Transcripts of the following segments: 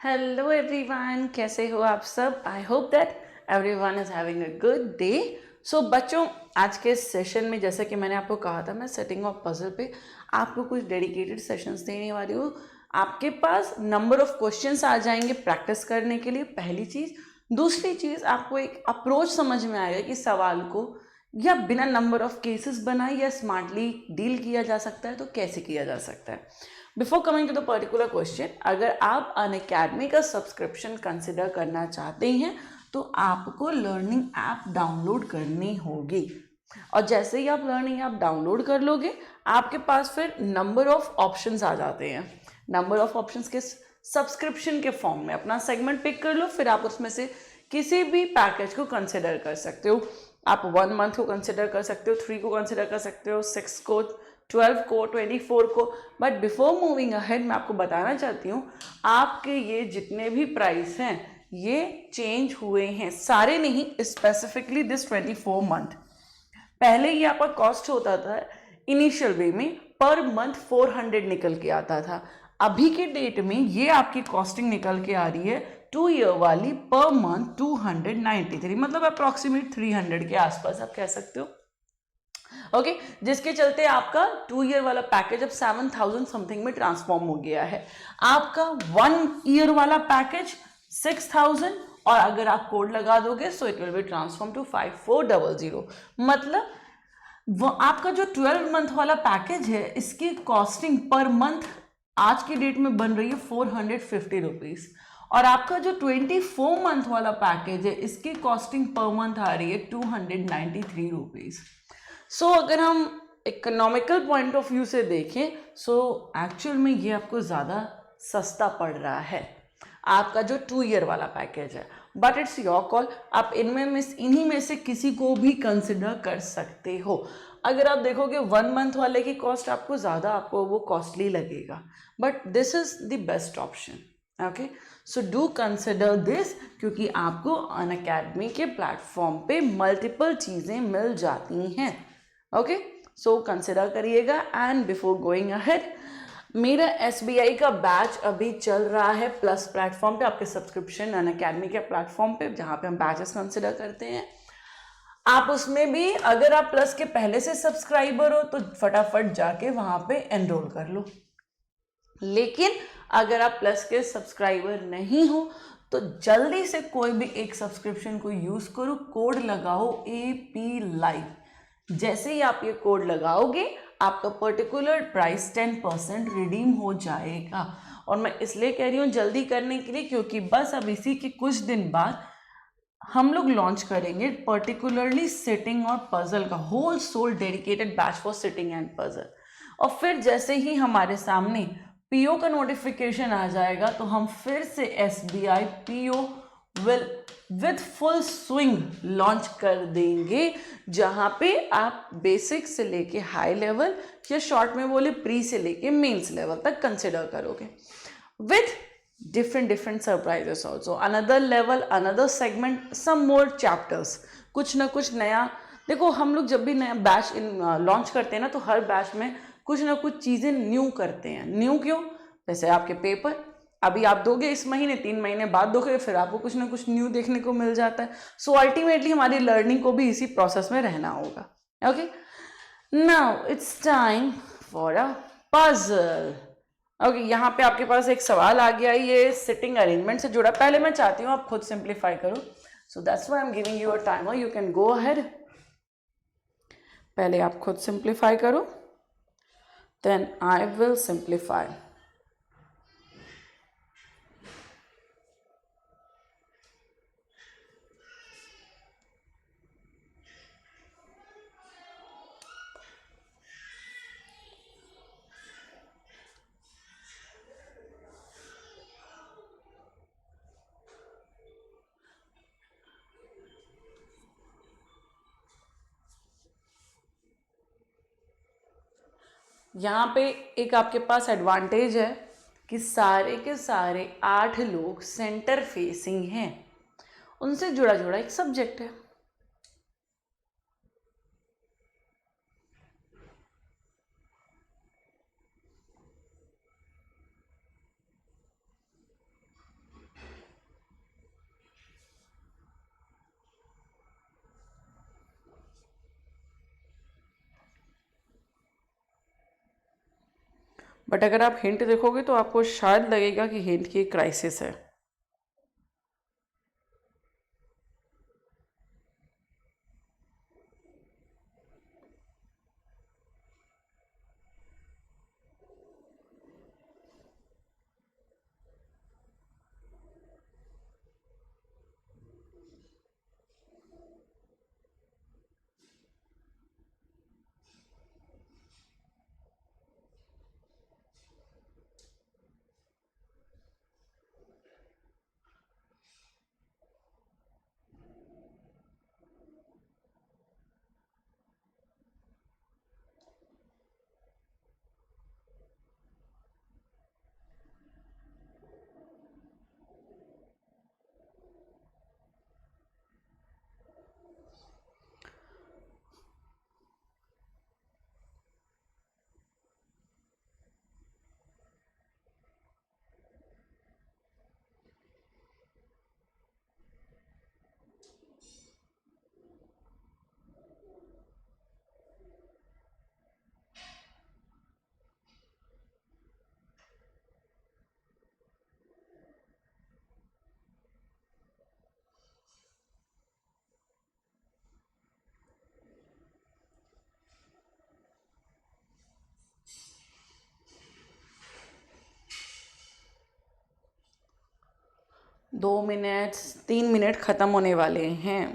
Hello everyone, कैसे हो आप सब? I hope that everyone is having a good day. So बच्चों, आज के सेशन में जैसे कि मैंने आपको कहा था, मैं सेटिंग ऑफ पजल पे आपको कुछ डेडिकेटेड सेशंस देने वाली हूँ। आपके पास नंबर ऑफ क्वेश्चंस आ जाएंगे प्रैक्टिस करने के लिए, पहली चीज़। दूसरी चीज़, आपको एक अप्रोच समझ में आएगा कि सवाल को या बिना नंबर ऑफ केसेस बनाए या स्मार्टली डील किया जा सकता है तो कैसे किया जा सकता है। Before coming to the particular question, अगर आप अनअकैडमी का सब्सक्रिप्शन कंसिडर करना चाहते हैं तो आपको लर्निंग ऐप डाउनलोड करनी होगी। और जैसे ही आप लर्निंग ऐप डाउनलोड कर लोगे, आपके पास फिर नंबर ऑफ ऑप्शंस आ जाते हैं। नंबर ऑफ ऑप्शंस के सब्सक्रिप्शन के फॉर्म में अपना सेगमेंट पिक कर लो, फिर आप उसमें से किसी भी पैकेज को कंसिडर कर सकते हो। आप 1 मंथ को कंसिडर कर सकते हो, 3 को कंसिडर कर सकते हो, 6 को, 12 को, 24 को। बट बिफोर मूविंग अहेड मैं आपको बताना चाहती हूँ, आपके ये जितने भी प्राइस हैं ये चेंज हुए हैं, सारे नहीं, स्पेसिफिकली दिस 24 मंथ। पहले ये आपका कॉस्ट होता था इनिशियल वे में पर मंथ 400 निकल के आता था। अभी के डेट में ये आपकी कॉस्टिंग निकल के आ रही है 2 ईयर वाली पर मंथ 293, मतलब अप्रॉक्सीमेट 300 के आसपास आप कह सकते हो। ओके, जिसके चलते आपका 2 ईयर वाला पैकेज अब 7000 समथिंग में ट्रांसफॉर्म हो गया है। आपका 1 ईयर वाला पैकेज 6000, और अगर आप कोड लगा दोगे so it will be transform to 5400। मतलब वो आपका जो 12 मंथ वाला पैकेज है, इसकी कॉस्टिंग पर मंथ आज की डेट में बन रही है 450 रुपीज, और आपका जो 24 मंथ वाला पैकेज है इसकी कॉस्टिंग पर मंथ आ रही है 293 रुपीज। सो अगर हम इकोनॉमिकल पॉइंट ऑफ व्यू से देखें, सो एक्चुअल में ये आपको ज़्यादा सस्ता पड़ रहा है, आपका जो 2 ईयर वाला पैकेज है। बट इट्स योर कॉल, आप इन्हीं में से किसी को भी कंसिडर कर सकते हो। अगर आप देखोगे 1 मंथ वाले की कॉस्ट आपको ज़्यादा, आपको वो कॉस्टली लगेगा, but this is the best option. Okay, so do consider this, क्योंकि आपको अनअकैडमी के प्लेटफॉर्म पे मल्टीपल चीज़ें मिल जाती हैं। ओके, सो कंसिडर करिएगा। एंड बिफोर गोइंग अहेड, मेरा SBI का बैच अभी चल रहा है प्लस प्लेटफॉर्म पे, आपके सब्सक्रिप्शन अनअकैडमी के प्लेटफॉर्म पे, जहाँ पे हम बैचेस कंसिडर करते हैं। आप उसमें भी, अगर आप प्लस के पहले से सब्सक्राइबर हो तो फटाफट जाके वहाँ पे एनरोल कर लो। लेकिन अगर आप प्लस के सब्सक्राइबर नहीं हो तो जल्दी से कोई भी एक सब्सक्रिप्शन को यूज़ करो, कोड लगाओ AP लाइव। जैसे ही आप ये कोड लगाओगे आपका पर्टिकुलर प्राइस 10% रिडीम हो जाएगा। और मैं इसलिए कह रही हूँ जल्दी करने के लिए, क्योंकि बस अब इसी के कुछ दिन बाद हम लोग लॉन्च करेंगे पर्टिकुलरली सिटिंग और पजल का whole sole dedicated batch for sitting and puzzle. और फिर जैसे ही हमारे सामने PO का नोटिफिकेशन आ जाएगा तो हम फिर से SBI PO will with full swing launch कर देंगे, जहाँ पे आप बेसिक से लेके हाई लेवल, या शॉर्ट में बोले प्री से लेके मेंस लेवल तक कंसिडर करोगे, with different surprises also, another level, another segment, some more chapters, कुछ ना कुछ नया। देखो, हम लोग जब भी नया बैच लॉन्च करते हैं ना, तो हर बैच में कुछ ना कुछ चीज़ें न्यू करते हैं। न्यू क्यों? जैसे आपके पेपर अभी आप दोगे इस महीने, 3 महीने बाद दोगे, फिर आपको कुछ ना कुछ न्यू देखने को मिल जाता है। सो अल्टीमेटली हमारी लर्निंग को भी इसी प्रोसेस में रहना होगा। Okay, now it's time for a puzzle. Okay, यहाँ पे आपके पास एक सवाल आ गया, ये सिटिंग अरेंजमेंट से जुड़ा। पहले मैं चाहती हूँ आप खुद सिंप्लीफाई करो, so that's why I am giving you a timer, you can go ahead. पहले आप खुद सिंप्लीफाई करो, देन आई विल सिंप्लीफाई। यहाँ पे एक आपके पास एडवांटेज है कि सारे के सारे 8 लोग सेंटर फेसिंग हैं, उनसे जुड़ा जुड़ा एक सब्जेक्ट है। बट अगर आप हिंट देखोगे तो आपको शायद लगेगा कि हिंट की क्राइसिस है। दो मिनट 3 मिनट ख़त्म होने वाले हैं।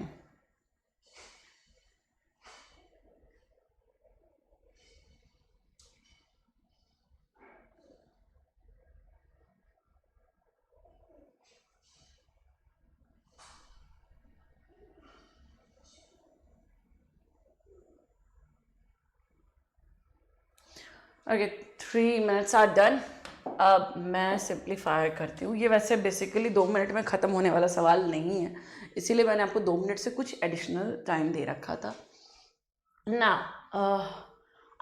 Okay, 3 minutes are done. अब मैं सिंप्लीफाई करती हूँ। ये वैसे बेसिकली 2 मिनट में ख़त्म होने वाला सवाल नहीं है, इसीलिए मैंने आपको 2 मिनट से कुछ एडिशनल टाइम दे रखा था ना।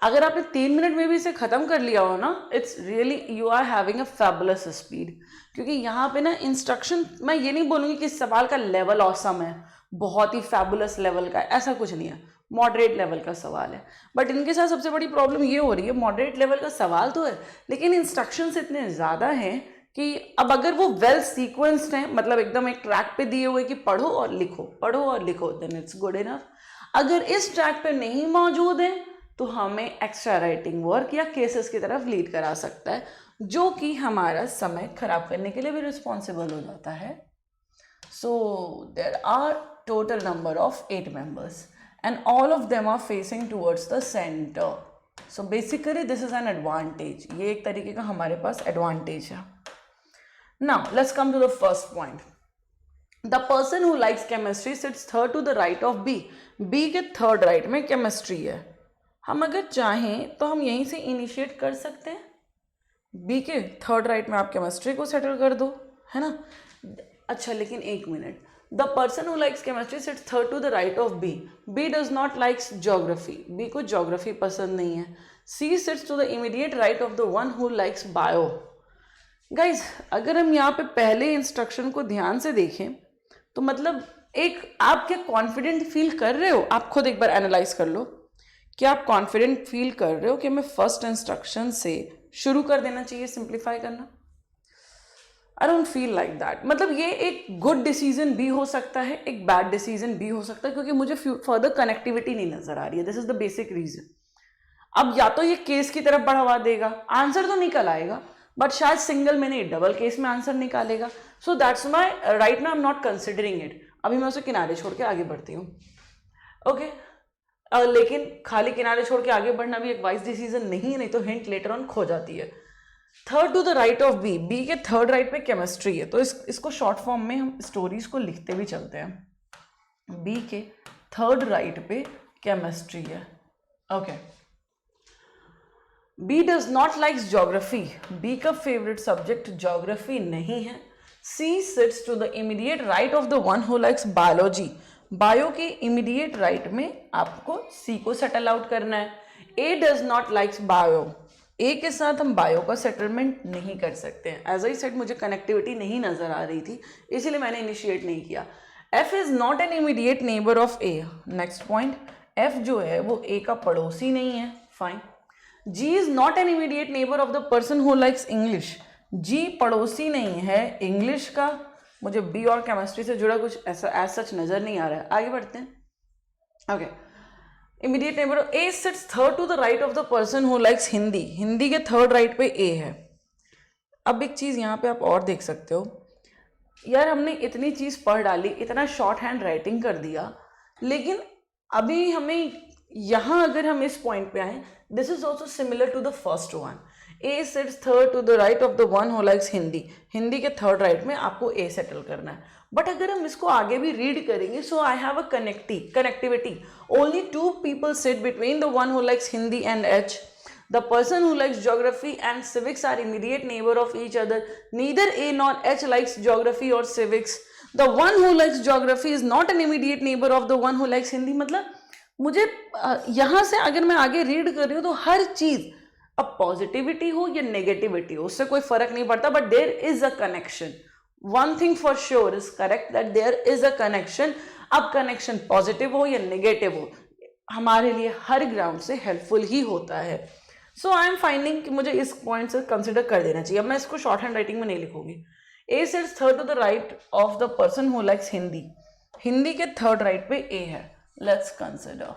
अगर आपने 3 मिनट में भी इसे ख़त्म कर लिया हो ना, it's really you are having a fabulous speed. क्योंकि यहाँ पे ना इंस्ट्रक्शन, मैं ये नहीं बोलूँगी कि इस सवाल का लेवल ऑसम है, बहुत ही फैबुलस लेवल का, ऐसा कुछ नहीं है, मॉडरेट लेवल का सवाल है। बट इनके साथ सबसे बड़ी प्रॉब्लम ये हो रही है, मॉडरेट लेवल का सवाल तो है लेकिन इंस्ट्रक्शंस इतने ज़्यादा हैं कि अब अगर वो वेल सीक्वेंस्ड हैं, मतलब एकदम एक ट्रैक पे दिए हुए कि पढ़ो और लिखो, पढ़ो और लिखो, देन इट्स गुड इनफ। अगर इस ट्रैक पे नहीं मौजूद है तो हमें एक्स्ट्रा राइटिंग वर्क या केसेस की तरफ लीड करा सकता है, जो कि हमारा समय खराब करने के लिए भी रिस्पॉन्सिबल हो जाता है। So there are total number of 8 members and all of them are facing towards the center. So basically this is an advantage. ये एक तरीके का हमारे पास advantage है। Now let's come to the first point. The person who likes chemistry sits third to the right of B. B के third right में chemistry है। हम अगर चाहें तो हम यहीं से इनिशिएट कर सकते हैं, बी के थर्ड राइट में आप केमिस्ट्री को सेटल कर दो, है ना। अच्छा, लेकिन एक minute, the person who likes chemistry sits third to the right of B. B does not likes geography, B को ज्योग्राफी पसंद नहीं है। C sits to the immediate right of the one who likes bio. Guys, अगर हम यहाँ पे पहले instruction को ध्यान से देखें तो मतलब एक आप क्या कॉन्फिडेंट फील कर रहे हो, आप खुद एक बार एनालाइज कर लो, क्या आप कॉन्फिडेंट फील कर रहे हो कि हमें फर्स्ट इंस्ट्रक्शन से शुरू कर देना चाहिए सिंप्लीफाई करना? I don't feel like that. मतलब ये एक गुड डिसीजन भी हो सकता है, एक बैड डिसीजन भी हो सकता है, क्योंकि मुझे फर्दर कनेक्टिविटी नहीं नजर आ रही है। This is the basic reason. अब या तो ये केस की तरफ बढ़ावा देगा, आंसर तो निकल आएगा बट शायद सिंगल में नहीं, डबल केस में आंसर निकालेगा। So that's my right now I am not considering it. अभी मैं उसे किनारे छोड़ के आगे बढ़ती हूँ। ओके, लेकिन खाली किनारे छोड़ के आगे बढ़ना भी एक वाइज डिसीजन नहीं है, नहीं तो हिंट लेटर ऑन खो जाती है। Third to the right of B, B के थर्ड राइट पे केमिस्ट्री है, तो इसको शॉर्ट फॉर्म में हम स्टोरीज को लिखते भी चलते हैं। बी के थर्ड राइट पे केमिस्ट्री है। Okay, B does not likes geography, B का फेवरेट सब्जेक्ट ज्योग्राफी नहीं है। C sits to the immediate right of the one who likes biology, bio के इमीडिएट राइट में आपको सी को सेटल आउट करना है। A does not likes bio, A के साथ हम बायो का सेटलमेंट नहीं कर सकते हैं। एज आई सेड, मुझे कनेक्टिविटी नहीं नजर आ रही थी, इसीलिए मैंने इनिशिएट नहीं किया। F is not an immediate neighbour of A. Next point, F जो है वो ए का पड़ोसी नहीं है। Fine. G is not an immediate neighbour of the person who likes English. G पड़ोसी नहीं है इंग्लिश का। मुझे बी और केमिस्ट्री से जुड़ा कुछ ऐसा एज सच नजर नहीं आ रहा है। आगे बढ़ते हैं। Okay, immediate neighbour A sits third to the right of the person who likes Hindi. Hindi के थर्ड राइट पे ए है। अब एक चीज यहाँ पे आप और देख सकते हो, यार हमने इतनी चीज पढ़ डाली, इतना शॉर्ट हैंड राइटिंग कर दिया, लेकिन अभी हमें यहाँ अगर हम इस पॉइंट पे आए, this is also similar to the first one. A sits third to the right of the one who likes Hindi. Hindi के थर्ड राइट में आपको ए सेटल करना है। बट अगर हम इसको आगे भी रीड करेंगे, so I have a connectivity. Only two people sit between the one who likes Hindi and H. The person who likes geography and civics are immediate neighbor of each other. Neither A nor H likes geography or civics. The one who likes geography is not an immediate neighbor of the one who likes Hindi. मतलब मुझे यहाँ से अगर मैं आगे read कर रही हूँ तो हर चीज, अब पॉजिटिविटी हो या नेगेटिविटी हो, उससे कोई फर्क नहीं पड़ता, but there is a connection. One thing for sure is correct, that there is a connection. अब कनेक्शन पॉजिटिव हो या नेगेटिव हो, हमारे लिए हर ग्राउंड से हेल्पफुल ही होता है. सो आई एम फाइंडिंग कि मुझे इस पॉइंट से कंसिडर कर देना चाहिए. अब मैं इसको शॉर्ट हैंड राइटिंग में नहीं लिखूंगी. A sits third to the right of the person who likes Hindi. Hindi के थर्ड राइट पे ए है. Let's consider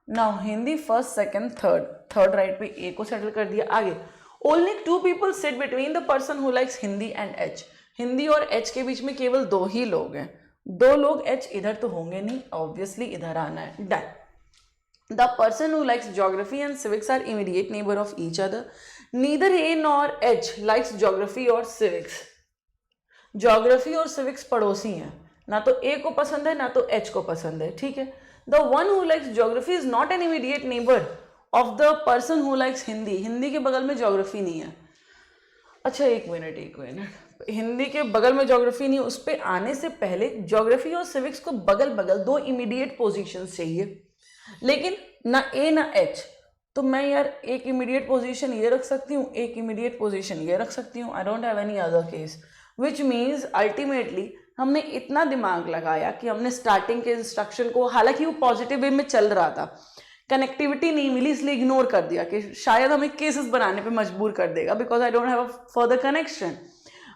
now Hindi first second third right पे ए को सेटल कर दिया. आगे only two people sit between the person who likes Hindi and H. Hindi और H के बीच में केवल दो ही लोग हैं. दो लोग एच इधर तो होंगे नहीं, ऑब्वियसली इधर आना है. Done. The person who likes geography and civics are immediate neighbor of each other. Neither A nor H likes geography or civics. Geography और civics पड़ोसी हैं. ना तो A को पसंद है ना तो H को पसंद है. ठीक है. The one who likes geography is not an immediate neighbor of the person who likes Hindi. Hindi के बगल में geography नहीं है. अच्छा एक मिनट. हिंदी के बगल में ज्योग्राफी नहीं, उस पर आने से पहले ज्योग्राफी और सिविक्स को बगल बगल दो इमीडिएट पोजीशंस चाहिए, लेकिन ना ए ना एच. तो मैं यार एक इमीडिएट पोजीशन ये रख सकती हूँ, एक इमीडिएट पोजीशन ये रख सकती हूँ. आई don't have any other case, which means ultimately हमने इतना दिमाग लगाया कि हमने स्टार्टिंग के इंस्ट्रक्शन को, हालांकि वो पॉजिटिव वे में चल रहा था, कनेक्टिविटी नहीं मिली इसलिए इग्नोर कर दिया कि शायद हमें केसेस बनाने पे मजबूर कर देगा, because I don't have a further connection.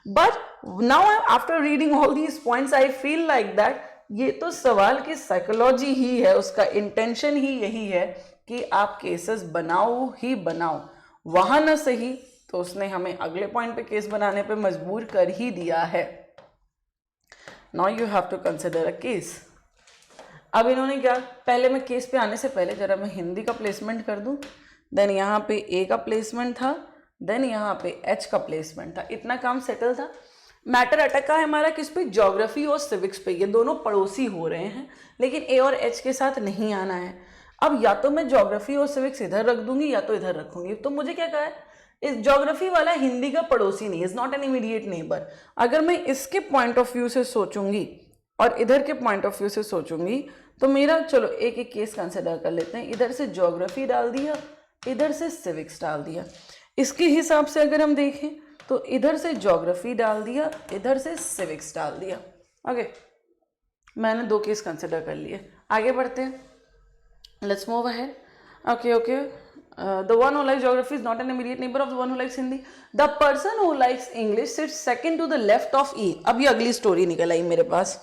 But now after reading all these points I feel like that ये तो सवाल की साइकोलॉजी ही है, उसका इंटेंशन ही यही है कि आप केसेस बनाओ ही बनाओ. वहां ना सही तो उसने हमें अगले पॉइंट पे केस बनाने पे मजबूर कर ही दिया है. Now you have to consider a case. अब इन्होंने क्या, पहले मैं केस पे आने से पहले जरा मैं हिंदी का प्लेसमेंट कर दूं. देन यहाँ पे ए का प्लेसमेंट था, देन यहाँ पे एच का प्लेसमेंट था. इतना काम सेटल था. मैटर अटका है हमारा किस पे, ज्योग्राफी और सिविक्स पे. ये दोनों पड़ोसी हो रहे हैं, लेकिन ए और एच के साथ नहीं आना है. अब या तो मैं ज्योग्राफी और सिविक्स इधर रख दूंगी या तो इधर रखूंगी. तो मुझे क्या कहा है, इस ज्योग्राफी वाला हिंदी का पड़ोसी नहीं, is not an immediate neighbour. अगर मैं इसके पॉइंट ऑफ व्यू से सोचूंगी और इधर के पॉइंट ऑफ व्यू से सोचूंगी तो मेरा, चलो एक एक केस कंसिडर कर लेते हैं. इधर से ज्योग्राफी डाल दिया, इधर से सिविक्स डाल दिया. इसके हिसाब से अगर हम देखें तो इधर से ज्योग्राफी डाल दिया, इधर से सिविक्स डाल दिया. ओके, मैंने दो केस कंसिडर कर लिए. आगे बढ़ते हैं. Let's move ahead. Okay. The one who likes geography is not an immediate neighbour of the one who likes Hindi. The person who likes English sits second to the left of E. अब ये अगली story निकल आई मेरे पास.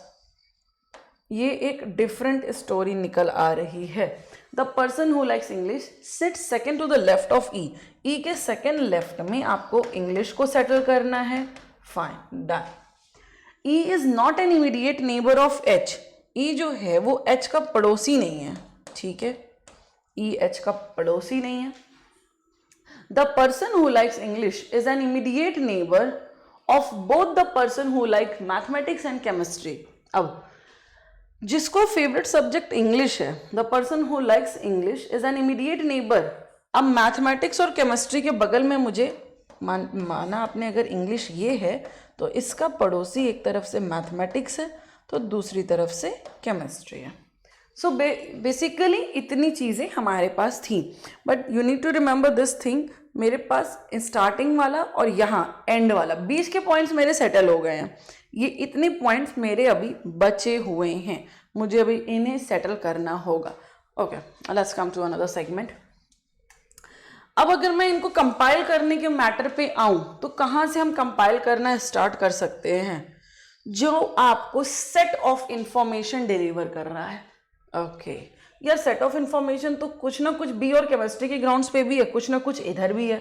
ये एक different story निकल आ रही है. The person who likes English sit second to the left of E. E के सेकेंड लेफ्ट में आपको इंग्लिश को सेटल करना है. Fine, done. E is not an immediate neighbour of H. E जो है वो एच का पड़ोसी नहीं है. ठीक है, ई एच का पड़ोसी नहीं है. The person who likes English is an immediate neighbour of both the person who like mathematics and chemistry. अब जिसको फेवरेट सब्जेक्ट इंग्लिश है, the person who likes English is an immediate neighbour. अब mathematics और chemistry के बगल में मुझे माना आपने अगर इंग्लिश ये है तो इसका पड़ोसी एक तरफ से मैथमेटिक्स है तो दूसरी तरफ से केमिस्ट्री है. सो बेसिकली इतनी चीज़ें हमारे पास थी. But you need to remember this thing, मेरे पास स्टार्टिंग वाला और यहाँ एंड वाला, बीच के पॉइंट्स मेरे सेटल हो गए हैं. ये इतने पॉइंट्स मेरे अभी बचे हुए हैं, मुझे अभी इन्हें सेटल करना होगा. Okay, let's come to another segment. अब अगर मैं इनको कंपाइल करने के मैटर पे आऊं तो कहाँ से हम कंपाइल करना स्टार्ट कर सकते हैं? जो आपको सेट ऑफ इंफॉर्मेशन डिलीवर कर रहा है। ओके यार, सेट ऑफ इंफॉर्मेशन तो कुछ ना कुछ बी और केमिस्ट्री के ग्राउंड्स पे भी है, कुछ ना कुछ इधर भी है।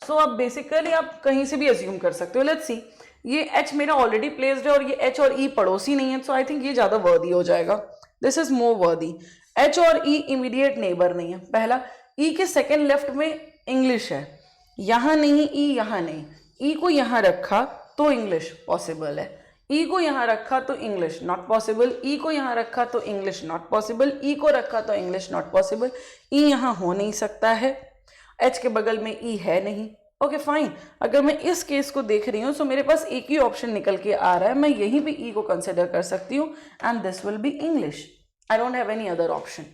सो अब बेसिकली आप कहीं से भी अज्यूम कर सकते हो। लेट्स सी, ये एच मेरा ऑलरेडी प्लेस्ड है और ये एच और ई पड़ोसी नहीं है, सो आई थिंक ये ज्यादा वर्दी हो जाएगा। दिस इज मोर वर्दी। एच और ई इमीडिएट नेबर नहीं है। पहला, ई के सेकेंड लेफ्ट में इंग्लिश है, यहां नहीं ई, यहां नहीं। ई को यहां रखा तो इंग्लिश पॉसिबल है, ई को यहां रखा तो इंग्लिश नॉट पॉसिबल, ई को यहां रखा तो इंग्लिश नॉट पॉसिबल, ई को रखा तो इंग्लिश नॉट पॉसिबल। ई यहां हो नहीं सकता है, एच के बगल में ई है नहीं। ओके फाइन, अगर मैं इस केस को देख रही हूं तो मेरे पास एक ही ऑप्शन निकल के आ रहा है, मैं यहीं पे ई को कंसिडर कर सकती हूँ and this will be English. I don't have any other option,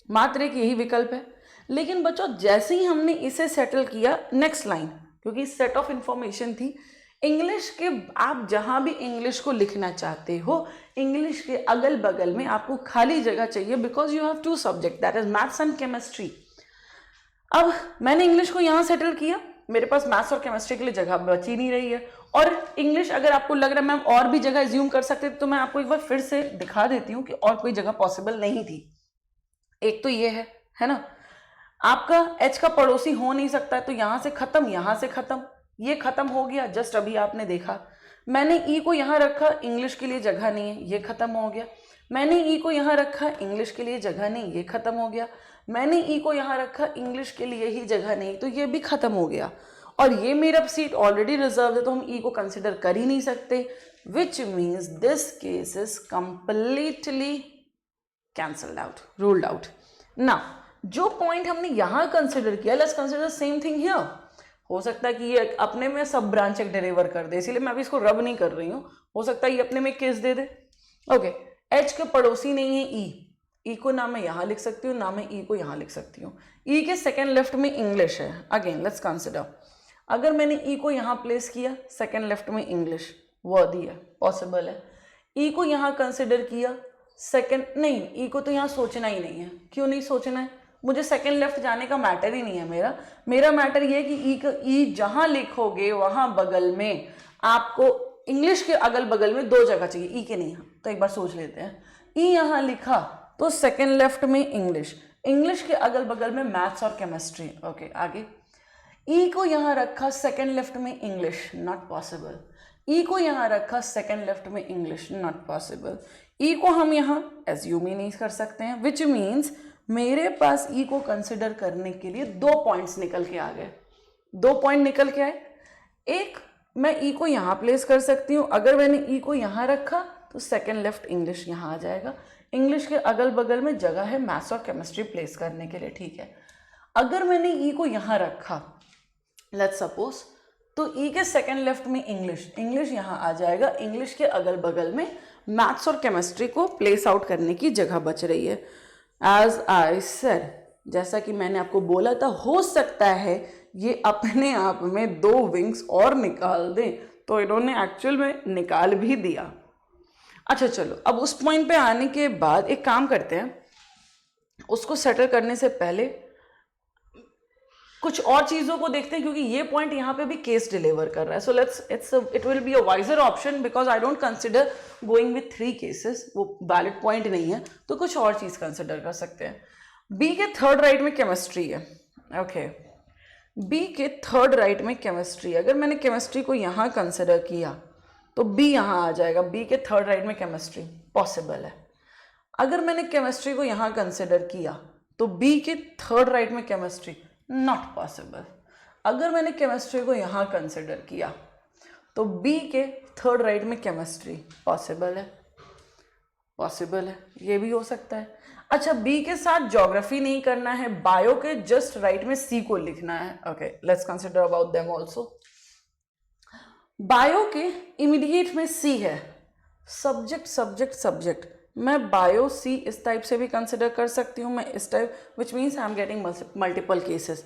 मात्र एक यही विकल्प है। लेकिन बच्चों जैसे ही हमने इसे सेटल किया, नेक्स्ट लाइन, क्योंकि सेट ऑफ इंफॉर्मेशन थी इंग्लिश के, आप जहां भी इंग्लिश को लिखना चाहते हो, इंग्लिश के अगल बगल में आपको खाली जगह चाहिए, because you have two subject, that is maths and chemistry. अब मैंने इंग्लिश को यहां सेटल किया, मेरे पास मैथ्स और केमिस्ट्री के लिए जगह बची नहीं रही है। और इंग्लिश अगर आपको लग रहा है मैम और भी जगह एज्यूम कर सकते तो मैं आपको एक बार फिर से दिखा देती हूँ कि और कोई जगह पॉसिबल नहीं थी। एक तो ये है ना, आपका एच का पड़ोसी हो नहीं सकता है, तो यहां से खत्म, यहां से खत्म, ये खत्म हो गया। जस्ट अभी आपने देखा, मैंने ई को यहां रखा, इंग्लिश के लिए जगह नहीं है, ये खत्म हो गया। मैंने ई को यहां रखा, इंग्लिश के लिए जगह नहीं, ये खत्म हो गया। मैंने ई को यहां रखा, इंग्लिश के लिए ही जगह नहीं, तो ये भी खत्म हो गया। और ये मेरा सीट ऑलरेडी रिजर्व है, तो हम ई को कंसिडर कर ही नहीं सकते, which means this case is completely cancelled out, ruled out. ना जो पॉइंट हमने यहां कंसिडर किया, let's consider same thing here. हो सकता है कि ये अपने में सब ब्रांच एक डिलीवर कर दे, इसीलिए मैं अभी इसको रब नहीं कर रही हूँ। हो सकता है ये अपने में केस दे दे। ओके, एच के पड़ोसी नहीं है ई को ना मैं यहां लिख सकती हूँ, ना मैं ई को यहां लिख सकती हूँ। ई के सेकेंड लेफ्ट में इंग्लिश है, अगेन लेट्स कंसिडर। अगर मैंने ई को यहां प्लेस किया, सेकेंड लेफ्ट में इंग्लिश, वर्दी है, पॉसिबल है। ई को यहां कंसिडर किया, सेकेंड नहीं, ई को तो यहां सोचना ही नहीं है। क्यों नहीं सोचना है? मुझे सेकेंड लेफ्ट जाने का मैटर ही नहीं है। मेरा मैटर ये है कि ई जहां लिखोगे वहां बगल में आपको इंग्लिश के अगल बगल में दो जगह चाहिए, ई के नहीं। तो एक बार सोच लेते हैं, ई यहां लिखा तो सेकेंड लेफ्ट में इंग्लिश, इंग्लिश के अगल बगल में मैथ्स और केमिस्ट्री। ओके आगे, ई को यहां रखा, सेकेंड लेफ्ट में इंग्लिश, नॉट पॉसिबल। ई को यहां रखा, सेकेंड लेफ्ट में इंग्लिश, नॉट पॉसिबल। ई को हम यहां एज्यूम ही नहीं कर सकते हैं, विच मीन्स मेरे पास ई को कंसिडर करने के लिए दो पॉइंट्स निकल के आ गए। दो पॉइंट निकल के आए, एक मैं ई को यहां प्लेस कर सकती हूं, अगर मैंने ई को यहां रखा तो सेकेंड लेफ्ट इंग्लिश यहां आ जाएगा, इंग्लिश के अगल बगल में जगह है मैथ्स और केमिस्ट्री प्लेस करने के लिए, ठीक है। अगर मैंने ई को यहां रखा, लेट्स सपोज, तो ई के सेकेंड लेफ्ट में इंग्लिश यहां आ जाएगा, इंग्लिश के अगल बगल में मैथ्स और केमिस्ट्री को प्लेस आउट करने की जगह बच रही है। एज आई सेड, जैसा कि मैंने आपको बोला था, हो सकता है ये अपने आप में दो विंग्स और निकाल दें, तो इन्होंने एक्चुअल में निकाल भी दिया। अच्छा चलो, अब उस पॉइंट पे आने के बाद एक काम करते हैं, उसको सेटल करने से पहले कुछ और चीजों को देखते हैं, क्योंकि ये पॉइंट यहाँ पे भी केस डिलीवर कर रहा है। So it will be a wiser option, because I don't consider going with 3 cases, वो वैलिड पॉइंट नहीं है, तो कुछ और चीज कंसिडर कर सकते हैं। बी के थर्ड राइट में केमिस्ट्री है। ओके, बी के थर्ड राइट में केमिस्ट्री, अगर मैंने केमिस्ट्री को यहाँ कंसिडर किया तो बी यहाँ आ जाएगा, बी के थर्ड राइट में केमिस्ट्री पॉसिबल है। अगर मैंने केमिस्ट्री को यहाँ कंसिडर किया तो बी के थर्ड राइट में केमिस्ट्री नॉट पॉसिबल। अगर मैंने केमिस्ट्री को यहाँ कंसिडर किया तो बी के थर्ड राइट में केमिस्ट्री पॉसिबल है, ये भी हो सकता है। अच्छा, बी के साथ ज्योग्राफी नहीं करना है, बायो के जस्ट राइट में सी को लिखना है। Okay, let's consider about them also. Bio के इमीडिएट में सी है, सब्जेक्ट, मैं बायो सी इस टाइप से भी कंसिडर कर सकती हूँ, मैं इस type, which means I am getting multiple cases.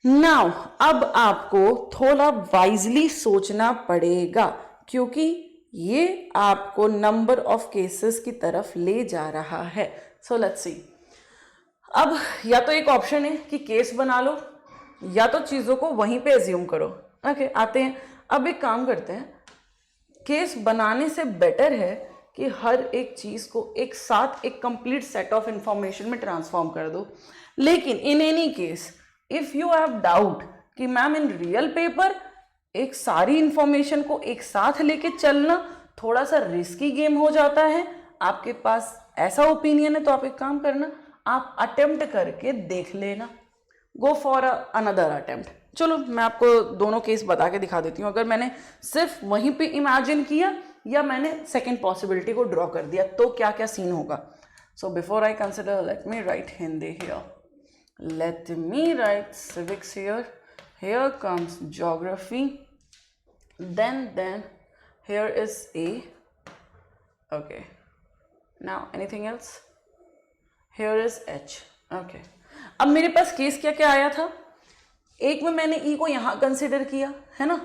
Now अब आपको थोड़ा वाइजली सोचना पड़ेगा, क्योंकि ये आपको नंबर ऑफ केसेस की तरफ ले जा रहा है। सो लेट्स सी, अब या तो एक ऑप्शन है कि केस बना लो, या तो चीज़ों को वहीं पे एज्यूम करो। ओके, आते हैं। अब एक काम करते हैं, केस बनाने से बेटर है कि हर एक चीज़ को एक साथ एक कंप्लीट सेट ऑफ इंफॉर्मेशन में ट्रांसफॉर्म कर दो। लेकिन in any case if you have doubt कि मैम इन रियल पेपर एक सारी इंफॉर्मेशन को एक साथ लेके चलना थोड़ा सा रिस्की गेम हो जाता है, आपके पास ऐसा ओपिनियन है, तो आप एक काम करना, आप अटेम्प्ट करके देख लेना, गो फॉर अनदर अटेम्प्ट। चलो मैं आपको दोनों केस बता के दिखा देती हूँ। अगर मैंने सिर्फ वहीं पे इमेजिन किया या मैंने सेकेंड पॉसिबिलिटी को ड्रॉ कर दिया तो क्या क्या सीन होगा। So before I consider, let me right Hindi here, let me right civics here, here comes geography, then here is A, okay, now anything else, here is H, okay। अब मेरे पास case क्या क्या आया था, एक में मैंने ई को यहाँ कंसिडर किया है ना,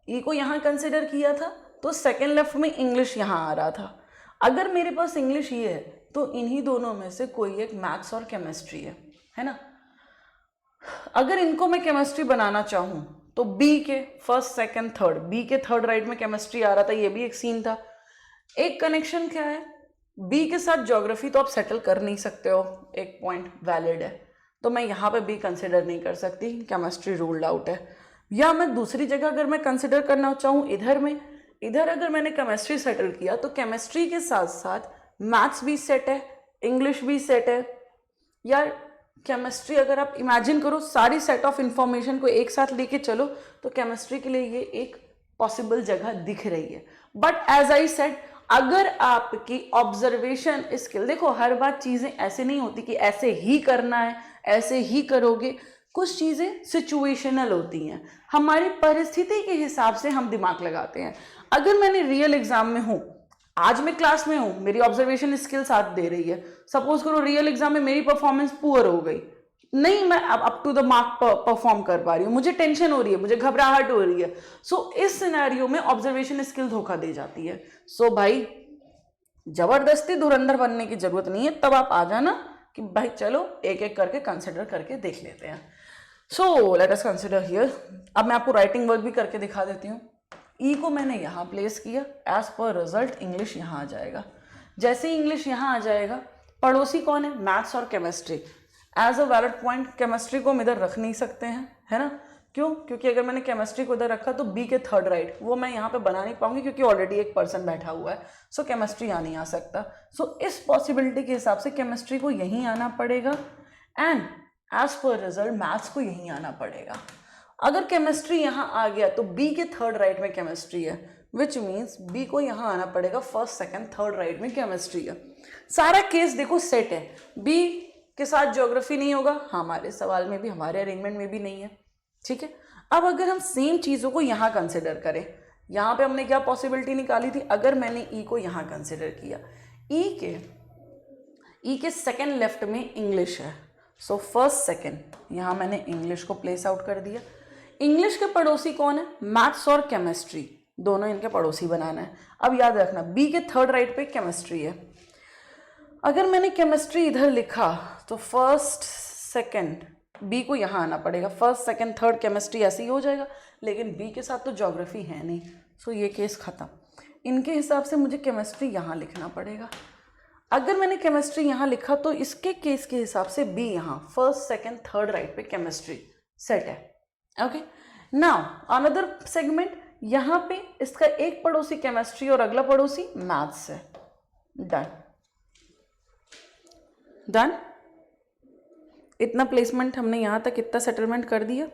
ई को यहाँ कंसिडर किया था, तो सेकेंड लेफ्ट में इंग्लिश यहाँ आ रहा था। अगर मेरे पास इंग्लिश ये है तो इन्हीं दोनों में से कोई एक मैथ्स और केमिस्ट्री है ना। अगर इनको मैं केमिस्ट्री बनाना चाहूँ तो बी के फर्स्ट सेकंड थर्ड, बी के थर्ड राइट में केमिस्ट्री आ रहा था, ये भी एक सीन था। एक कनेक्शन क्या है, बी के साथ ज्योग्राफी तो आप सेटल कर नहीं सकते हो, एक पॉइंट वैलिड है, तो मैं यहाँ पे बी कंसिडर नहीं कर सकती, केमिस्ट्री रूल्ड आउट है। या मैं दूसरी जगह अगर मैं कंसिडर करना चाहूँ इधर अगर मैंने केमिस्ट्री सेटल किया तो केमिस्ट्री के साथ साथ मैथ्स भी सेट है, इंग्लिश भी सेट है। यार केमिस्ट्री अगर आप इमेजिन करो सारी सेट ऑफ इंफॉर्मेशन को एक साथ लेके चलो तो केमिस्ट्री के लिए ये एक पॉसिबल जगह दिख रही है। बट एज आई सेड, अगर आपकी ऑब्जर्वेशन स्किल, देखो हर बार चीजें ऐसे नहीं होती कि ऐसे ही करना है, ऐसे ही करोगे, कुछ चीजें सिचुएशनल होती हैं, हमारी परिस्थिति के हिसाब से हम दिमाग लगाते हैं। अगर मैंने रियल एग्जाम में हूं, आज मैं क्लास में हूं, मेरी ऑब्जर्वेशन स्किल साथ दे रही है, सपोज करो रियल एग्जाम में मेरी परफॉर्मेंस पुअर हो गई, नहीं मैं अब up to the mark perform कर पा रही हूँ, मुझे टेंशन हो रही है, मुझे घबराहट हो रही है, सो इस सिनेरियो में ऑब्जर्वेशन स्किल धोखा दे जाती है। सो भाई जबरदस्ती धुरंधर बनने की जरूरत नहीं है, तब आप आ जाना कि भाई चलो एक एक करके कंसिडर करके देख लेते हैं। So let us consider here. अब मैं आपको राइटिंग वर्क भी करके दिखा देती हूँ। ई को मैंने यहाँ प्लेस किया, एज पर रिजल्ट इंग्लिश यहाँ आ जाएगा। जैसे ही इंग्लिश यहाँ आ जाएगा, पड़ोसी कौन है, मैथ्स और chemistry. As a valid point chemistry को हम इधर रख नहीं सकते हैं, है ना, क्यों, क्योंकि अगर मैंने केमिस्ट्री को इधर रखा तो बी के थर्ड राइट वो मैं यहाँ पे बना नहीं पाऊंगी क्योंकि ऑलरेडी एक पर्सन बैठा हुआ है, सो केमिस्ट्री यहाँ नहीं आ सकता। सो इस पॉसिबिलिटी के हिसाब से केमिस्ट्री को यहीं आना पड़ेगा and as per result maths को यहीं आना पड़ेगा। अगर केमिस्ट्री यहाँ आ गया तो बी के थर्ड राइट में केमिस्ट्री है, विच मीन्स बी को यहाँ आना पड़ेगा, फर्स्ट सेकंड थर्ड राइट में केमिस्ट्री है। सारा केस देखो सेट है, बी के साथ ज्योग्राफी नहीं होगा, हमारे सवाल में भी हमारे अरेंजमेंट में भी नहीं है, ठीक है। अब अगर हम सेम चीज़ों को यहाँ कंसिडर करें, यहाँ पे हमने क्या पॉसिबिलिटी निकाली थी, अगर मैंने ई को यहाँ कंसिडर किया, ई के सेकेंड लेफ्ट में इंग्लिश है, सो फर्स्ट सेकेंड यहाँ मैंने इंग्लिश को प्लेस आउट कर दिया। इंग्लिश के पड़ोसी कौन है, मैथ्स और केमिस्ट्री, दोनों इनके पड़ोसी बनाना है। अब याद रखना बी के थर्ड राइट पे केमिस्ट्री है, अगर मैंने केमिस्ट्री इधर लिखा तो फर्स्ट सेकंड बी को यहाँ आना पड़ेगा, फर्स्ट सेकंड थर्ड केमिस्ट्री ऐसे ही हो जाएगा, लेकिन बी के साथ तो ज्योग्राफी है नहीं, सो ये केस खत्म। इनके हिसाब से मुझे केमिस्ट्री यहाँ लिखना पड़ेगा। अगर मैंने केमिस्ट्री यहाँ लिखा तो इसके केस के हिसाब से बी यहाँ फर्स्ट सेकंड थर्ड राइट पे केमिस्ट्री सेट है। ओके, नाउ अनदर सेगमेंट, यहाँ पे इसका एक पड़ोसी केमिस्ट्री और अगला पड़ोसी मैथ्स है। डन, इतना प्लेसमेंट हमने यहाँ तक इतना सेटलमेंट कर दिया।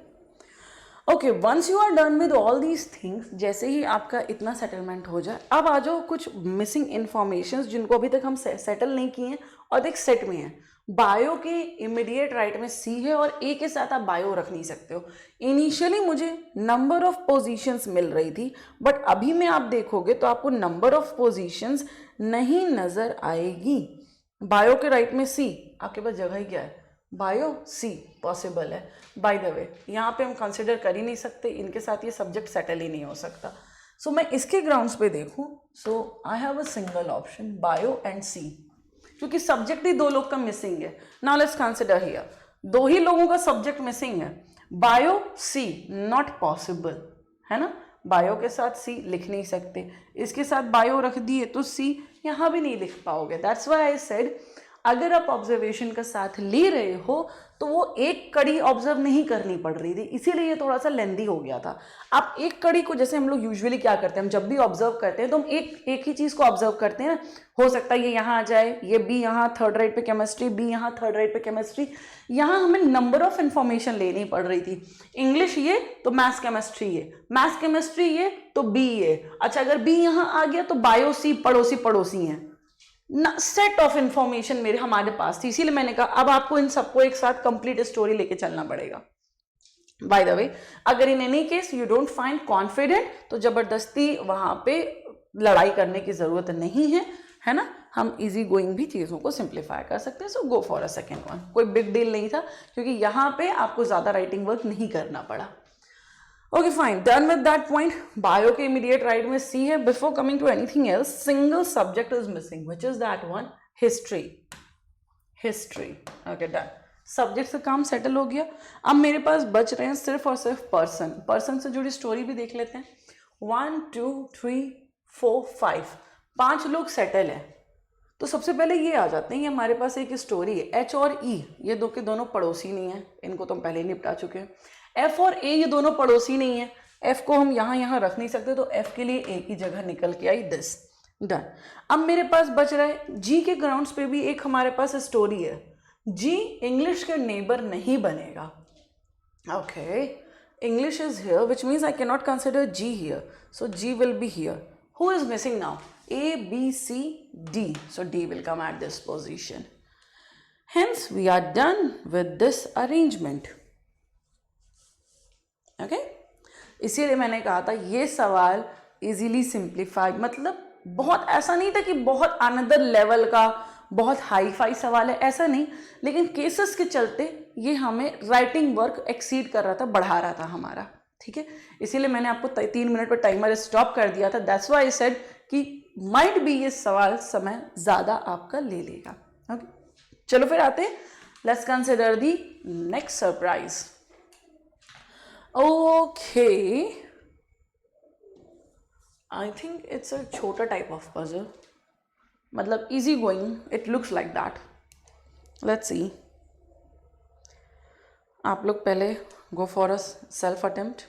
Okay, once you are done with all these things, जैसे ही आपका इतना सेटलमेंट हो जाए, अब आ जाओ कुछ मिसिंग इन्फॉर्मेशन जिनको अभी तक हम सेटल नहीं किए हैं और एक सेट में है। बायो के इमीडिएट राइट में सी है और ए के साथ आप बायो रख नहीं सकते हो। इनिशियली मुझे नंबर ऑफ पोजीशंस मिल रही थी, बट अभी में आप देखोगे तो आपको नंबर ऑफ पोजीशंस नहीं नजर आएगी। बायो के राइट में सी, आपके पास जगह ही क्या है, बायो सी पॉसिबल है। बाय द वे यहाँ पे हम कंसिडर कर ही नहीं सकते, इनके साथ ये सब्जेक्ट सेटल ही नहीं हो सकता। सो मैं इसके ग्राउंड्स पे देखूँ, so I have a single option bio and C, क्योंकि सब्जेक्ट ही दो लोग का मिसिंग है। नाउ लेट्स कंसिडर हियर, दो ही लोगों का सब्जेक्ट मिसिंग है, बायो सी नॉट पॉसिबल, है ना, बायो के साथ सी लिख नहीं सकते, इसके साथ बायो रख दिए तो सी यहाँ भी नहीं लिख पाओगे। दैट्स व्हाई आई सेड अगर आप ऑब्जर्वेशन का साथ ले रहे हो तो वो एक कड़ी ऑब्जर्व नहीं करनी पड़ रही थी, इसीलिए ये थोड़ा सा लेंदी हो गया था। आप एक कड़ी को, जैसे हम लोग यूजुअली क्या करते हैं, हम जब भी ऑब्जर्व करते हैं तो हम एक ही चीज को ऑब्जर्व करते हैं। हो सकता है ये यहाँ आ जाए, ये बी यहाँ थर्ड राइट पे केमिस्ट्री, बी यहाँ थर्ड राइट पे केमिस्ट्री, यहाँ हमें नंबर ऑफ इंफॉर्मेशन लेनी पड़ रही थी। इंग्लिश ये तो मैथ्स केमिस्ट्री ये, मैथ्स केमिस्ट्री ये तो बी ये, अच्छा अगर बी यहाँ आ गया तो बायो सी पड़ोसी पड़ोसी हैं ना, सेट ऑफ इंफॉर्मेशन मेरे हमारे पास थी। इसीलिए मैंने कहा अब आपको इन सबको एक साथ कंप्लीट स्टोरी लेके चलना पड़ेगा। बाय द वे, अगर in any case you don't find confident तो जबरदस्ती वहां पे लड़ाई करने की जरूरत नहीं है, है ना, हम इजी गोइंग भी चीज़ों को सिंप्लीफाई कर सकते हैं। So go for a second one, कोई बिग डील नहीं था क्योंकि यहाँ पे आपको ज़्यादा राइटिंग वर्क नहीं करना पड़ा। Okay fine, done with that point. Bio के इमीडिएट राइट में सी है। Before coming to anything else, single subject is missing, which is that one, history. History, okay done, subject से काम सेटल हो गया। अब मेरे पास बच रहे हैं सिर्फ और सिर्फ पर्सन। पर्सन से जुड़ी स्टोरी भी देख लेते हैं। 1 2 3 4 5, 5 लोग सेटल हैं। तो सबसे पहले ये आ जाते हैं, ये हमारे पास एक स्टोरी है। एच और ई ये दो के दोनों पड़ोसी नहीं है, इनको तो हम पहले ही निपटा चुके हैं। एफ और ए ये दोनों पड़ोसी नहीं है, एफ को हम यहाँ रख नहीं सकते, तो एफ के लिए ए की जगह निकल के आई दिस, डन। अब मेरे पास बच रहा है जी के ग्राउंड्स पे भी एक हमारे पास स्टोरी है। जी इंग्लिश के नेबर नहीं बनेगा, okay, English is here which means I can not consider G here, so G will be here. Who is missing now, A, B, C, D. So D will come at this position. Hence, we are done with this arrangement. Okay? इसीलिए मैंने कहा था ये सवाल easily simplified, मतलब बहुत ऐसा नहीं था कि बहुत अनदर लेवल का बहुत हाई फाई सवाल है, ऐसा नहीं, लेकिन केसेस के चलते ये हमें राइटिंग वर्क एक्सीड कर रहा था, बढ़ा रहा था हमारा, ठीक है। इसीलिए मैंने आपको 3 मिनट पर टाइमर स्टॉप कर दिया था। दैट्स व्हाई आई सेड कि माइट भी ये सवाल समय ज्यादा आपका ले लेगा। ओके, चलो फिर आते हैं, let's consider the next surprise. Okay, I think it's a छोटा टाइप ऑफ पजल, मतलब easy going, it looks like that. Let's see, आप लोग पहले गो for a self attempt.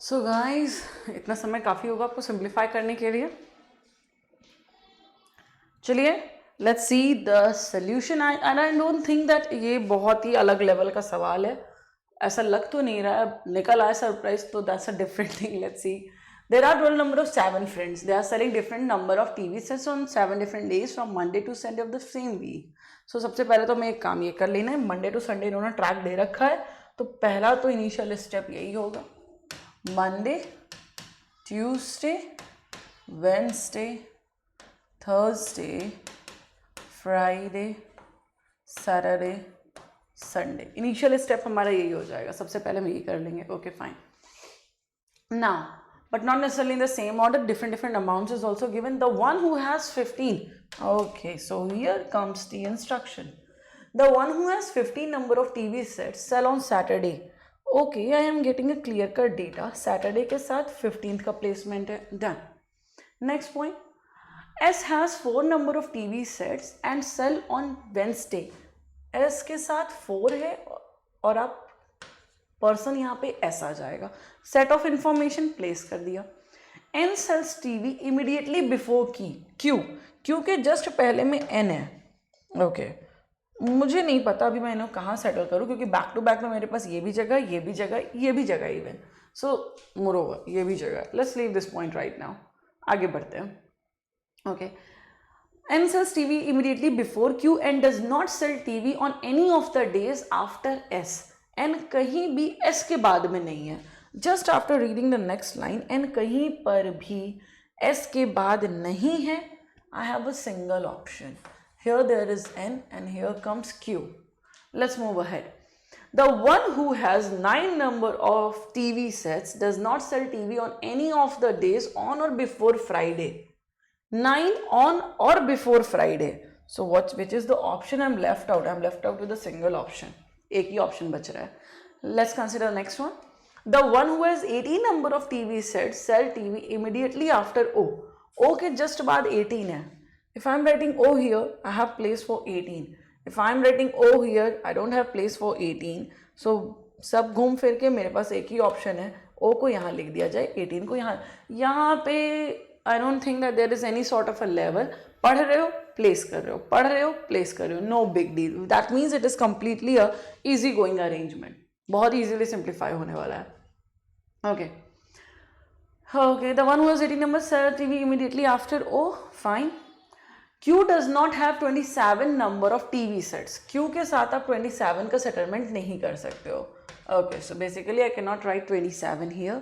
So guys, इतना समय काफ़ी होगा आपको सिंप्लीफाई करने के लिए। चलिए let's see the solution. I don't think that ये बहुत ही अलग लेवल का सवाल है, ऐसा लग तो नहीं रहा है। निकल आए सरप्राइज तो that's a different thing. Let's see. There are total number of 7 friends. They are selling different number of TV sets on 7 different days from Monday to Sunday of the same week. So सबसे पहले तो मैं एक काम ये कर लेना है, मंडे टू संडे इन्होंने ट्रैक दे रखा है, तो पहला तो इनिशियल स्टेप यही होगा, Monday, Tuesday, Wednesday, Thursday, Friday, Saturday, Sunday. Initial step हमारा यही हो जाएगा, सबसे पहले हम यही कर लेंगे। Okay fine. Now but not necessarily in the same order, different amounts is also given. The one who has 15, okay, so here comes the instruction. The one who has 15 number of TV sets sell on Saturday. Okay, I am getting a clear cut data. Saturday के साथ 15th का placement है, done. Next point, S has 4 number of TV sets and sell on Wednesday. S के साथ 4 है और आप person यहाँ पे एस आ जाएगा। सेट ऑफ इंफॉर्मेशन प्लेस कर दिया। N sells TV immediately before की क्यू के जस्ट पहले में एन है। ओके, मुझे नहीं पता अभी मैं इन्हें कहाँ सेटल करूँ, क्योंकि बैक टू बैक में मेरे पास ये भी जगह, ये भी जगह, ये भी जगह इवन। सो मोरोवर ये भी जगह। Let's leave this point right now. आगे बढ़ते हैं। Okay, N sells TV immediately before Q and does not sell TV on any of the days after S. N कहीं भी एस के बाद में नहीं है। Just after reading the next line, N कहीं पर भी एस के बाद नहीं है। I have a single option. Here there is N and here comes Q. Let's move ahead. The one who has 9 number of TV sets does not sell TV on any of the days on or before Friday. 9 on or before Friday. So which is the option I'm left out? I'm left out with a single option. एक ही option बच रहा है। Let's consider next one. The one who has 18 number of TV set sell TV immediately after O. O के just बाद 18 है। If I am writing O here, I have place for 18। If I am writing O here, I don't have place for 18। So सब घूम फिर के मेरे पास एक ही option है, ओ को यहाँ लिख दिया जाए, 18 को यहाँ पे I don't think that there is any sort of a level. पढ़ रहे हो, प्लेस कर रहे हो, पढ़ रहे हो, प्लेस कर रहे हो, no big deal. That means it is completely a easy going arrangement, बहुत इजीली सिंप्लीफाई होने वाला है। Okay okay, the one who has 18 number sell TV immediately after O, fine. Q does not have 27 number of TV sets. Q के साथ आप 27 का settlement नहीं कर सकते हो। Okay, so basically I cannot write 27 here.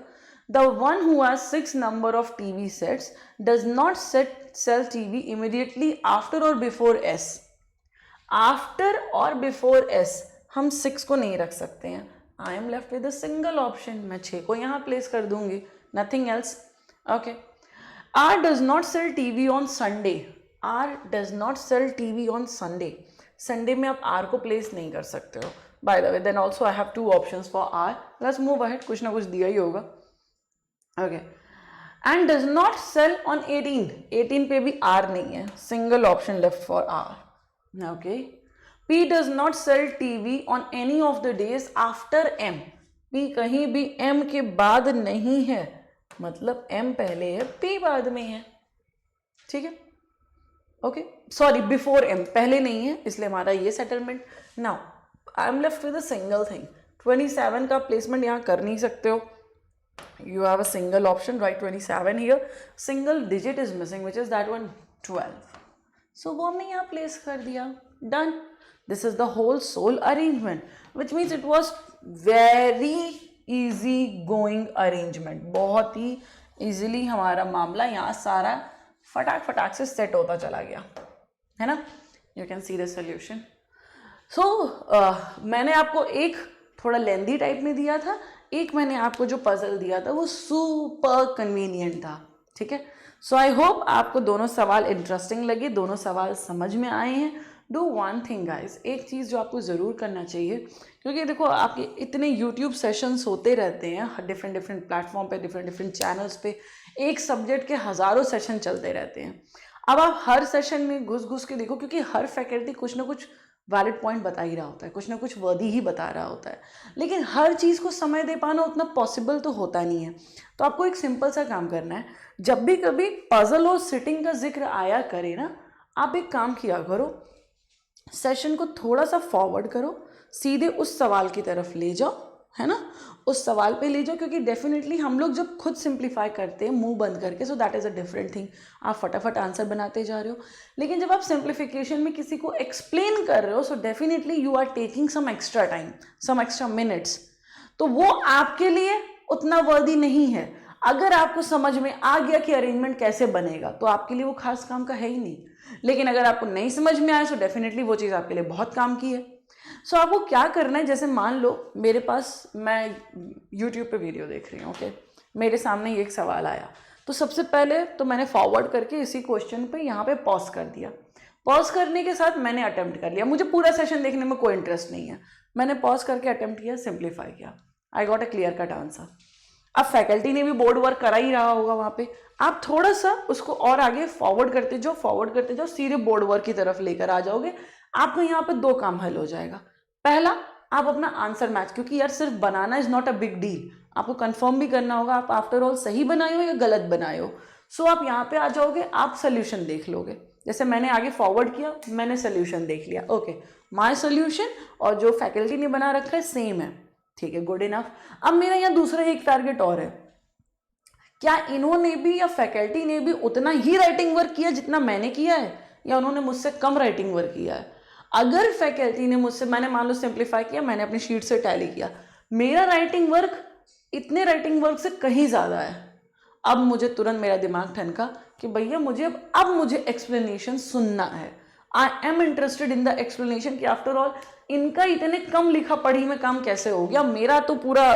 The one who has 6 number of TV sets does not sell TV immediately after or before S. After or before S हम 6 को नहीं रख सकते हैं। I am left with a single option. मैं 6 को यहाँ place कर दूंगी, nothing else. Okay. R does not sell TV on Sunday. R does not sell TV on Sunday. Sunday में आप R को प्लेस नहीं कर सकते हो। By the way, then also I have 2 options for R. Let's move ahead. कुछ ना कुछ दिया ही होगा। Okay. And does not sell on 18. 18 पे भी R नहीं है। Single option left for R. Okay. P does not sell TV on any of the days after M. P कहीं भी M के बाद नहीं है, मतलब M पहले है, P बाद में है। ठीक है? ओके, सॉरी, बिफोर एम, पहले नहीं है, इसलिए हमारा ये settlement. Now I am left with a single thing. 27 का प्लेसमेंट यहाँ कर नहीं सकते हो। You have a single option, right 27 here. Single digit is missing, which is that one, 12। So वो हमने यहाँ प्लेस कर दिया, done. This is the whole sole arrangement, which means it was very easy going arrangement. बहुत ही easily हमारा मामला यहाँ सारा फटाक से सेट होता चला गया, है ना। You can see the solution. So मैंने आपको एक थोड़ा लेंदी टाइप में दिया था, एक मैंने आपको जो पजल दिया था वो सुपर कन्वीनियंट था। ठीक है, सो आई होप आपको दोनों सवाल इंटरेस्टिंग लगे, दोनों सवाल समझ में आए हैं। डू वन थिंग गाइज, एक चीज़ जो आपको ज़रूर करना चाहिए, क्योंकि देखो आपके इतने यूट्यूब सेशंस होते रहते हैं डिफरेंट प्लेटफॉर्म पे, डिफरेंट चैनल्स पे, एक सब्जेक्ट के हज़ारों सेशन चलते रहते हैं। अब आप हर सेशन में घुस घुस के देखो, क्योंकि हर फैकल्टी कुछ ना कुछ वैलिड पॉइंट बता ही रहा होता है, कुछ ना कुछ वर्दी ही बता रहा होता है, लेकिन हर चीज़ को समय दे पाना उतना पॉसिबल तो होता नहीं है। तो आपको एक सिंपल सा काम करना है, जब भी कभी पजल और सिटिंग का जिक्र आया करे ना, आप एक काम किया करो, सेशन को थोड़ा सा फॉरवर्ड करो, सीधे उस सवाल की तरफ ले जाओ, है ना, उस सवाल पे ले जाओ, क्योंकि डेफिनेटली हम लोग जब खुद सिंप्लीफाई करते हैं मुंह बंद करके, so that is a different thing, आप फटाफट आंसर बनाते जा रहे हो। लेकिन जब आप सिंप्लीफिकेशन में किसी को एक्सप्लेन कर रहे हो, so definitely you are taking some extra time, some extra minutes, तो वो आपके लिए उतना वर्दी नहीं है। अगर आपको समझ में आ गया कि अरेंजमेंट कैसे बनेगा, तो आपके लिए वो खास काम का है ही नहीं। लेकिन अगर आपको नहीं समझ में आया, सो डेफिनेटली वो चीज़ आपके लिए बहुत काम की है। सो आपको क्या करना है, जैसे मान लो मेरे पास, मैं यूट्यूब पे वीडियो देख रही हूँ, ओके, मेरे सामने ये एक सवाल आया, तो सबसे पहले तो मैंने फॉरवर्ड करके इसी क्वेश्चन पे यहाँ पे पॉज कर दिया। पॉज करने के साथ मैंने अटेम्प्ट कर लिया, मुझे पूरा सेशन देखने में कोई इंटरेस्ट नहीं है, मैंने पॉज करके अटेम्प्ट किया, सिंप्लीफाई किया, I got a clear cut answer. अब फैकल्टी ने भी बोर्ड वर्क करा ही रहा होगा वहाँ पे, आप थोड़ा सा उसको और आगे फॉरवर्ड करते जाओ, सीधे बोर्ड वर्क की तरफ लेकर आ जाओगे। आपको यहाँ पे दो काम हल हो जाएगा। पहला, आप अपना आंसर मैच, क्योंकि यार सिर्फ बनाना is not a big deal, आपको कंफर्म भी करना होगा आप आफ्टर ऑल सही बनाए हो या गलत बनाए हो। सो आप यहाँ पे आ जाओगे, आप सोल्यूशन देख लोगे, जैसे मैंने आगे फॉरवर्ड किया, मैंने सोल्यूशन देख लिया, ओके, माय सोल्यूशन और जो फैकल्टी ने बना रखा है सेम है, ठीक है, गुड इनफ। अब मेरा यहाँ दूसरा एक टारगेट और है, क्या इन्होंने भी या फैकल्टी ने भी उतना ही राइटिंग वर्क किया जितना मैंने किया है, या उन्होंने मुझसे कम राइटिंग वर्क किया है। अगर फैकल्टी ने मुझसे, मैंने मान लो सिंप्लीफाई किया, मैंने अपनी शीट से टैली किया, मेरा राइटिंग वर्क इतने राइटिंग वर्क से कहीं ज़्यादा है, अब मुझे तुरंत मेरा दिमाग ठनका कि भैया मुझे अब मुझे एक्सप्लेनेशन सुनना है, I am interested in the explanation, कि आफ्टर ऑल इनका इतने कम लिखा पढ़ी में काम कैसे हो गया, मेरा तो पूरा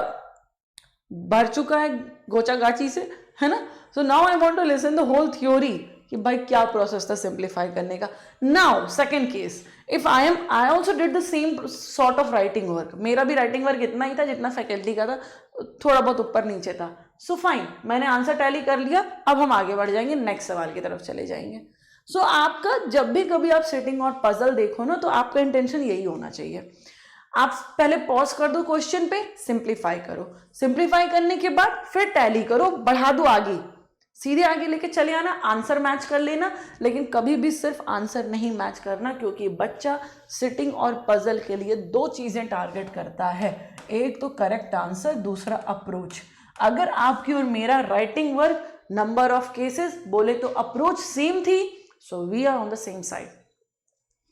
भर चुका है गोचा गाची से, है ना। So now I want to listen the whole theory कि भाई क्या प्रोसेस था सिंप्लीफाई करने का। Now second case, if I also did the same sort of writing work, मेरा भी राइटिंग वर्क इतना ही था जितना फैकल्टी का था, थोड़ा बहुत ऊपर नीचे था, सो फाइन, मैंने आंसर टैली कर लिया, अब हम आगे बढ़ जाएंगे, नेक्स्ट सवाल की तरफ चले जाएंगे। सो आपका जब भी कभी आप सिटिंग और पजल देखो ना, तो आपका इंटेंशन यही होना चाहिए, आप पहले पॉज कर दो क्वेश्चन पे, सिंप्लीफाई करो, सिंप्लीफाई करने के बाद फिर टैली करो, बढ़ा दो आगे, सीधे आगे लेके चले आना, आंसर मैच कर लेना। लेकिन कभी भी सिर्फ आंसर नहीं मैच करना, क्योंकि बच्चा सिटिंग और पजल के लिए दो चीजें टारगेट करता है, एक तो करेक्ट आंसर, दूसरा अप्रोच। अगर आपकी और मेरा writing work number of cases बोले तो अप्रोच सेम थी, so we are on the same side,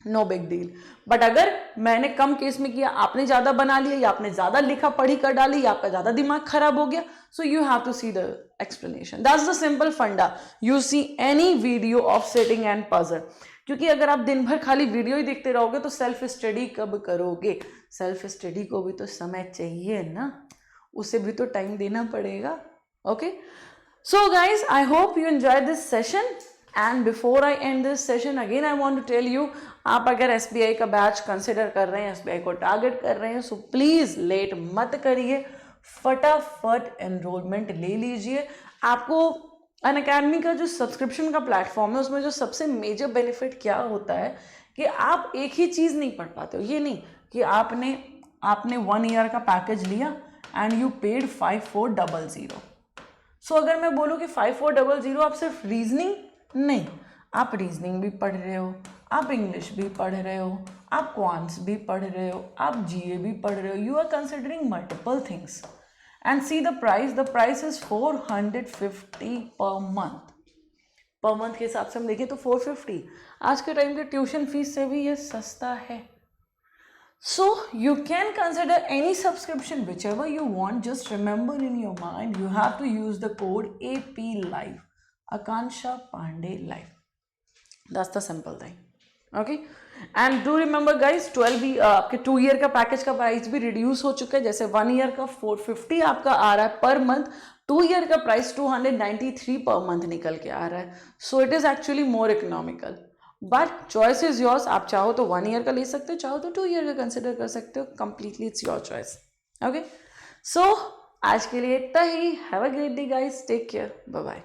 no big deal. But अगर मैंने कम केस में किया, आपने ज्यादा बना लिया, या आपने ज्यादा लिखा पढ़ी कर डाली, या आपका ज्यादा दिमाग खराब हो गया, so you have to see the explanation, that's the simple फंडा। You see any video of sitting and puzzle, क्योंकि अगर आप दिन भर खाली वीडियो ही देखते रहोगे तो सेल्फ स्टडी कब करोगे, सेल्फ स्टडी को भी तो समय चाहिए ना, उसे भी तो टाइम देना पड़ेगा। Okay, so guys, I hope you enjoy this session, and before I end this session again I want to tell you, आप अगर एसबीआई का बैच कंसिडर कर रहे हैं, एसबीआई को टारगेट कर रहे हैं, सो प्लीज लेट मत करिए, फटाफट एनरोलमेंट ले लीजिए। आपको अनअकैडमी का जो सब्सक्रिप्शन का प्लेटफॉर्म है, उसमें जो सबसे मेजर बेनिफिट क्या होता है कि आप एक ही चीज़ नहीं पढ़ पाते हो। ये नहीं कि आपने 1 ईयर का पैकेज लिया एंड यू पेड 5400। सो अगर मैं बोलूँ कि 5400, आप सिर्फ रीजनिंग नहीं, आप रीजनिंग भी पढ़ रहे हो, आप इंग्लिश भी पढ़ रहे हो, आप क्वांट्स भी पढ़ रहे हो, आप जीए भी पढ़ रहे हो, you are considering multiple things, and see the price is 450 per month के हिसाब से हम देखें तो 450 आज के टाइम के ट्यूशन फीस से भी ये सस्ता है। So you can consider any subscription whichever you want. Just remember in your mind you have to use the code AP Live, Akansha Pandey Live. That's the simple thing. Okay, and do remember guys, 12 आपके 2 year का package का price भी reduce हो चुका है। जैसे 1 year का 450 आपका आ रहा है पर मंथ, 2 ईयर का प्राइस 293 पर मंथ निकल के आ रहा है। So it is actually more economical, but choice is yours. आप चाहो तो 1 ईयर का ले सकते हो, चाहो तो 2 ईयर का कंसिडर कर सकते हो, completely it's your choice. Okay, so आज के लिए इतना ही। Have a great day guys, take care, bye bye.